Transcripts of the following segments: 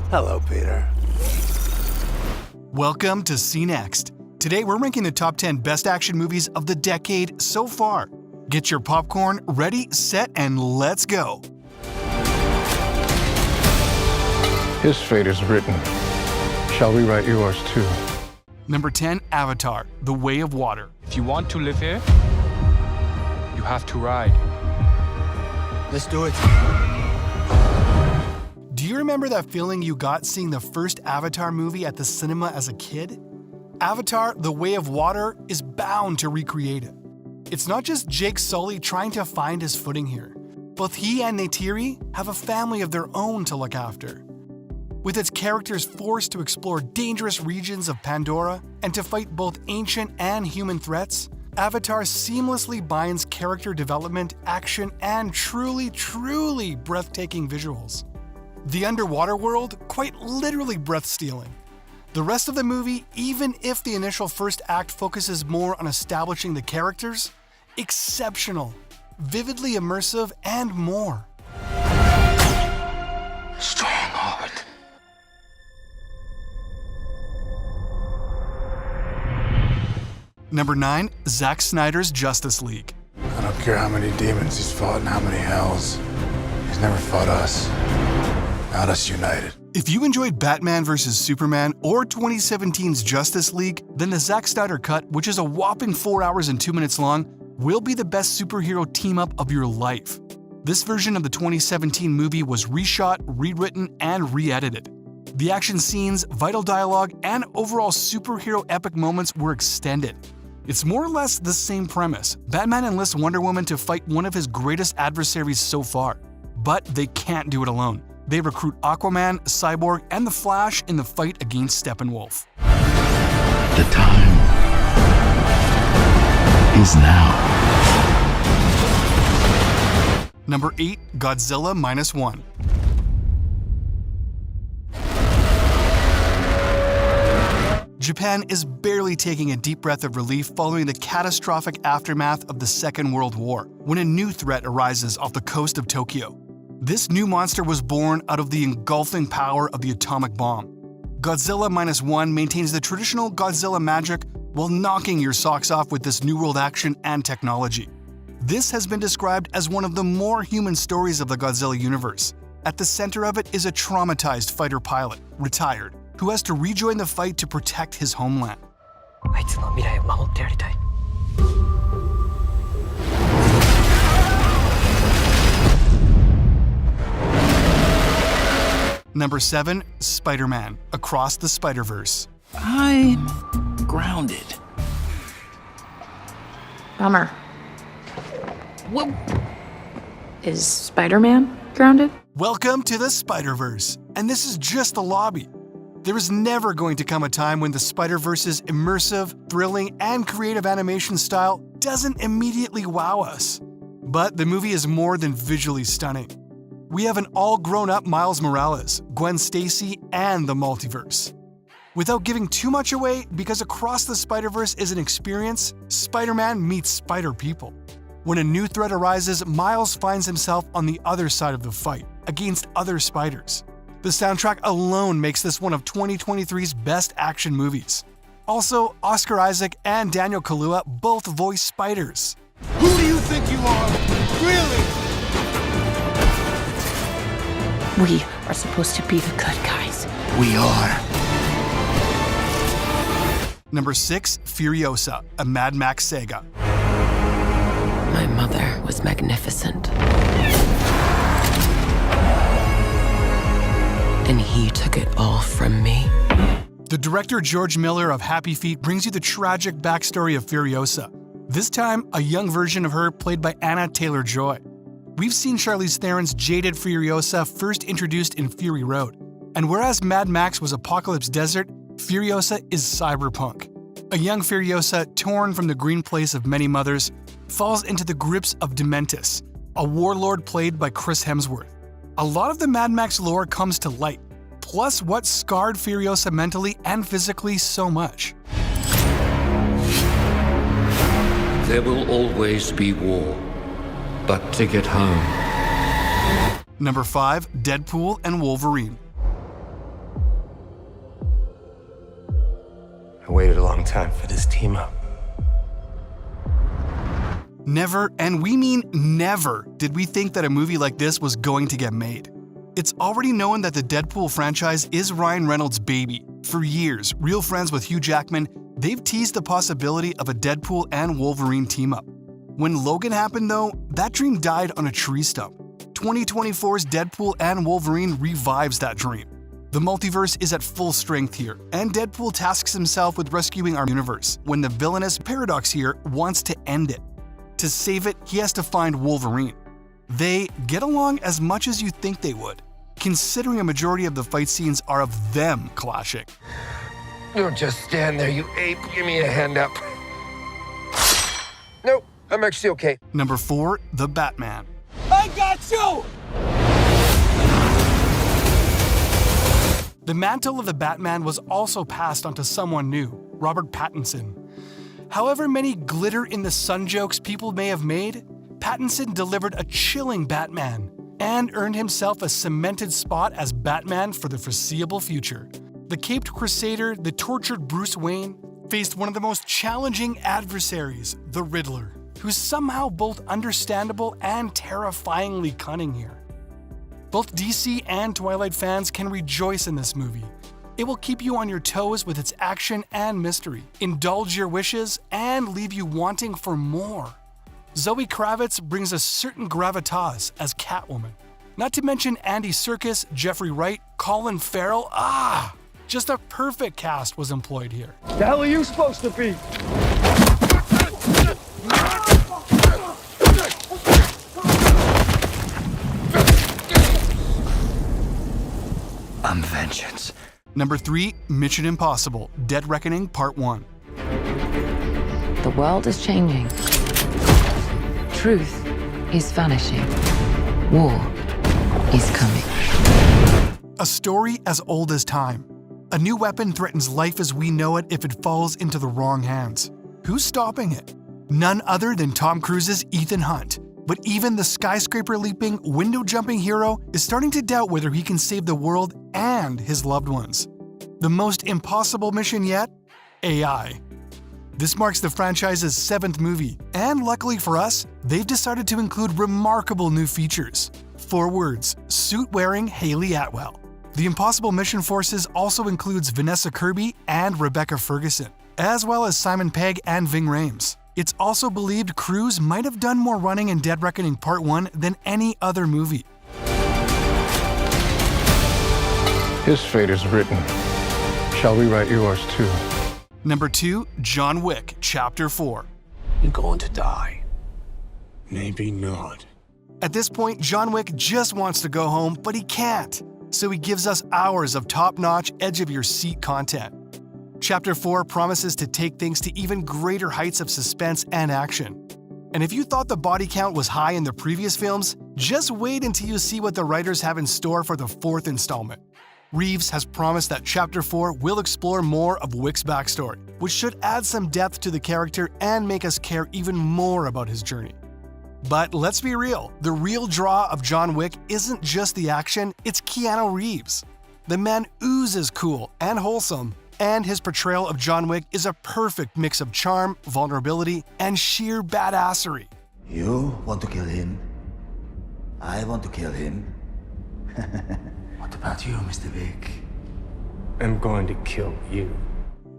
Hello, Peter. Welcome to See Next. Today we're ranking the top 10 best action movies of the decade so far. Get your popcorn ready, set, and let's go. His fate is written. Shall we write yours too? Number 10, Avatar: The Way of Water. If you want to live here, you have to ride. Let's do it. Do you remember that feeling you got seeing the first Avatar movie at the cinema as a kid? Avatar: The Way of Water is bound to recreate it. It's not just Jake Sully trying to find his footing here. Both he and Neytiri have a family of their own to look after. With its characters forced to explore dangerous regions of Pandora and to fight both ancient and human threats, Avatar seamlessly binds character development, action, and truly breathtaking visuals. The underwater world, quite literally breath-stealing. The rest of the movie, even if the initial first act focuses more on establishing the characters, exceptional, vividly immersive, and more. Strong heart. Number 9, Zack Snyder's Justice League. I don't care how many demons he's fought and how many hells. He's never fought us. Not us united. If you enjoyed Batman vs. Superman or 2017's Justice League, then the Zack Snyder cut, which is a whopping 4 hours and 2 minutes long, will be the best superhero team-up of your life. This version of the 2017 movie was reshot, rewritten, and re-edited. The action scenes, vital dialogue, and overall superhero epic moments were extended. It's more or less the same premise. Batman enlists Wonder Woman to fight one of his greatest adversaries so far. But they can't do it alone. They recruit Aquaman, Cyborg, and the Flash in the fight against Steppenwolf. The time is now. Number 8, Godzilla -1. Japan is barely taking a deep breath of relief following the catastrophic aftermath of the Second World War, when a new threat arises off the coast of Tokyo. This new monster was born out of the engulfing power of the atomic bomb. Godzilla -1 maintains the traditional Godzilla magic while knocking your socks off with this new world action and technology. This has been described as one of the more human stories of the Godzilla universe. At the center of it is a traumatized fighter pilot, retired, who has to rejoin the fight to protect his homeland. Number 7, Spider-Man: Across the Spider-Verse. I'm grounded. Bummer. Whoa. Is Spider-Man grounded? Welcome to the Spider-Verse, and this is just the lobby. There is never going to come a time when the Spider-Verse's immersive, thrilling, and creative animation style doesn't immediately wow us. But the movie is more than visually stunning. We have an all-grown-up Miles Morales, Gwen Stacy, and the multiverse. Without giving too much away, because Across the Spider-Verse is an experience, Spider-Man meets Spider-People. When a new threat arises, Miles finds himself on the other side of the fight, against other spiders. The soundtrack alone makes this one of 2023's best action movies. Also, Oscar Isaac and Daniel Kaluuya both voice spiders. Who do you think you are? Really? We are supposed to be the good guys. We are. Number 6, Furiosa: A Mad Max Saga. My mother was magnificent. And he took it all from me. The director George Miller of Happy Feet brings you the tragic backstory of Furiosa. This time, a young version of her played by Anna Taylor-Joy. We've seen Charlize Theron's jaded Furiosa first introduced in Fury Road. And whereas Mad Max was Apocalypse Desert, Furiosa is cyberpunk. A young Furiosa, torn from the green place of many mothers, falls into the grips of Dementus, a warlord played by Chris Hemsworth. A lot of the Mad Max lore comes to light, plus what scarred Furiosa mentally and physically so much. There will always be war, but to get home. Number 5, Deadpool and Wolverine. I waited a long time for this team up. Never, and we mean never, did we think that a movie like this was going to get made. It's already known that the Deadpool franchise is Ryan Reynolds' baby. For years, real friends with Hugh Jackman, they've teased the possibility of a Deadpool and Wolverine team-up. When Logan happened though, that dream died on a tree stump. 2024's Deadpool and Wolverine revives that dream. The multiverse is at full strength here, and Deadpool tasks himself with rescuing our universe when the villainous Paradox here wants to end it. To save it, he has to find Wolverine. They get along as much as you think they would, considering a majority of the fight scenes are of them clashing. Don't just stand there, you ape. Give me a hand up. Nope, I'm actually okay. Number 4, The Batman. I got you! The mantle of the Batman was also passed on to someone new, Robert Pattinson. However many glitter-in-the-sun jokes people may have made, Pattinson delivered a chilling Batman and earned himself a cemented spot as Batman for the foreseeable future. The caped crusader, the tortured Bruce Wayne, faced one of the most challenging adversaries, the Riddler, who's somehow both understandable and terrifyingly cunning here. Both DC and Twilight fans can rejoice in this movie. It will keep you on your toes with its action and mystery, indulge your wishes, and leave you wanting for more. Zoe Kravitz brings a certain gravitas as Catwoman. Not to mention Andy Serkis, Jeffrey Wright, Colin Farrell. Just a perfect cast was employed here. The hell are you supposed to be? I'm vengeance. Number 3, Mission Impossible: Dead Reckoning Part 1. The world is changing. Truth is vanishing. War is coming. A story as old as time. A new weapon threatens life as we know it if it falls into the wrong hands. Who's stopping it? None other than Tom Cruise's Ethan Hunt. But even the skyscraper-leaping, window-jumping hero is starting to doubt whether he can save the world and his loved ones. The most impossible mission yet? AI. This marks the franchise's 7th movie, and luckily for us, they've decided to include remarkable new features. 4 words: suit-wearing Haley Atwell. The Impossible Mission Forces also includes Vanessa Kirby and Rebecca Ferguson, as well as Simon Pegg and Ving Rhames. It's also believed Cruise might have done more running in Dead Reckoning Part 1 than any other movie. His fate is written. Shall we write yours too? Number 2, John Wick Chapter 4. You're going to die. Maybe not. At this point, John Wick just wants to go home, but he can't. So he gives us hours of top-notch, edge-of-your-seat content. Chapter 4 promises to take things to even greater heights of suspense and action. And if you thought the body count was high in the previous films, just wait until you see what the writers have in store for the 4th installment. Reeves has promised that Chapter 4 will explore more of Wick's backstory, which should add some depth to the character and make us care even more about his journey. But let's be real, the real draw of John Wick isn't just the action, it's Keanu Reeves. The man oozes cool and wholesome, and his portrayal of John Wick is a perfect mix of charm, vulnerability, and sheer badassery. You want to kill him? I want to kill him. What about you, Mr. Vic? I'm going to kill you.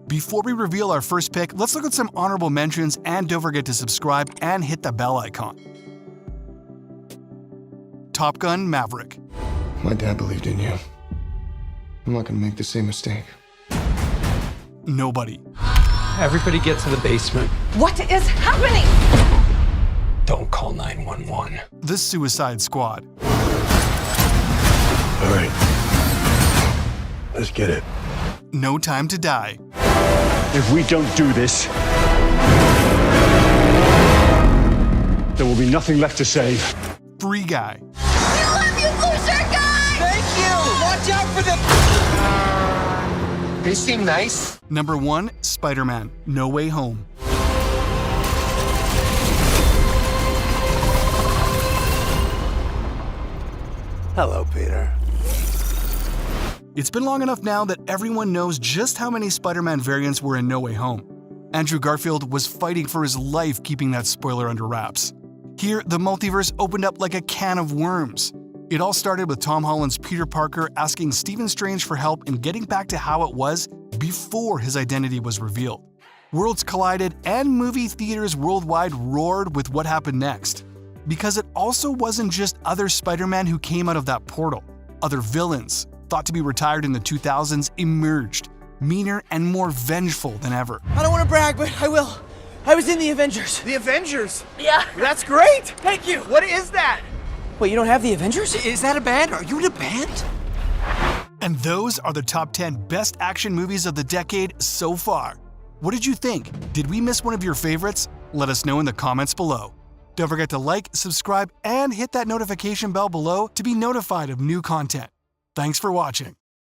Before we reveal our first pick, let's look at some honorable mentions, and don't forget to subscribe and hit the bell icon. Top Gun: Maverick. My dad believed in you. I'm not gonna make the same mistake. Nobody. Everybody get to the basement. What is happening? Don't call 911. The Suicide Squad. All right. Let's get it. No Time to Die. If we don't do this, there will be nothing left to save. Free Guy. Watch out for them! They seem nice. Number 1, Spider-Man: No Way Home. Hello, Peter. It's been long enough now that everyone knows just how many Spider-Man variants were in No Way Home. Andrew Garfield was fighting for his life keeping that spoiler under wraps. Here, the multiverse opened up like a can of worms. It all started with Tom Holland's Peter Parker asking Stephen Strange for help in getting back to how it was before his identity was revealed. Worlds collided and movie theaters worldwide roared with what happened next. Because it also wasn't just other Spider-Man who came out of that portal. Other villains, thought to be retired in the 2000s, emerged, meaner and more vengeful than ever. I don't want to brag, but I will. I was in the Avengers. The Avengers? Yeah. That's great! Thank you! What is that? Wait, you don't have the Avengers? Is that a band? Are you in a band? And those are the top 10 best action movies of the decade so far. What did you think? Did we miss one of your favorites? Let us know in the comments below. Don't forget to like, subscribe, and hit that notification bell below to be notified of new content. Thanks for watching.